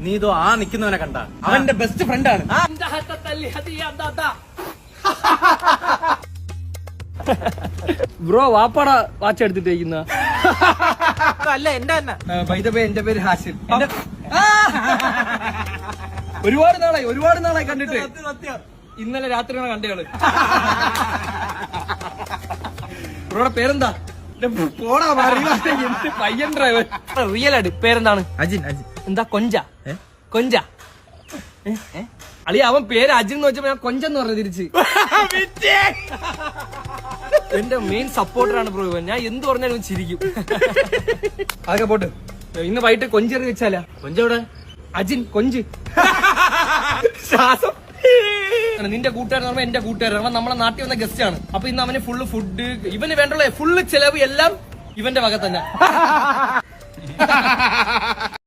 നീ ഇതോ ആ നിക്കുന്നവനെ കണ്ട അവന്റെ ബെസ്റ്റ് ഫ്രണ്ട് ആണ്. ബ്രോ വാപ്പാടാ വാച്ച് എടുത്തിട്ടേക്കുന്ന. അല്ല എന്റെ തന്നെ. എന്റെ പേര് ഹാഷിൽ. ഒരുപാട് നാളായി കണ്ടിട്ട്. ഇന്നലെ രാത്രിയാണ് കണ്ടയാള്. ബ്രോയുടെ പേരെന്താ? പയ്യൻ ഡ്രൈവർ. റിയൽ ആയിട്ട് പേരെന്താണ്? അജിൻ. അജിൻ എന്താ? കൊഞ്ച. അളി അവൻ പേര് അജിൻ എന്ന് വെച്ചപ്പോ ഞാൻ കൊഞ്ചെന്ന് പറഞ്ഞു തിരിച്ച്. എന്റെ മെയിൻ സപ്പോർട്ടറാണ് ബ്രോ ഇവൻ. ഞാൻ എന്ത് പറഞ്ഞാലും ചിരിക്കും. അതൊക്കെ പോട്ട്. ഇന്ന് വൈകിട്ട് കൊഞ്ചെറി വെച്ചാലാ? കൊഞ്ചവിടെ? അജിൻ കൊഞ്ച്. ശ്വാസം. നിന്റെ കൂട്ടുകാരൻ പറയുമ്പോ എന്റെ കൂട്ടുകാരൻ. അവൻ നമ്മളെ നാട്ടിൽ വന്ന ഗസ്റ്റ് ആണ്. അപ്പൊ ഇന്ന് അവന് ഫുള്ള് ഫുഡ്, ഇവന് വേണ്ടുള്ള ഫുള്ള് ചെലവ് എല്ലാം ഇവന്റെ വക തന്നെ.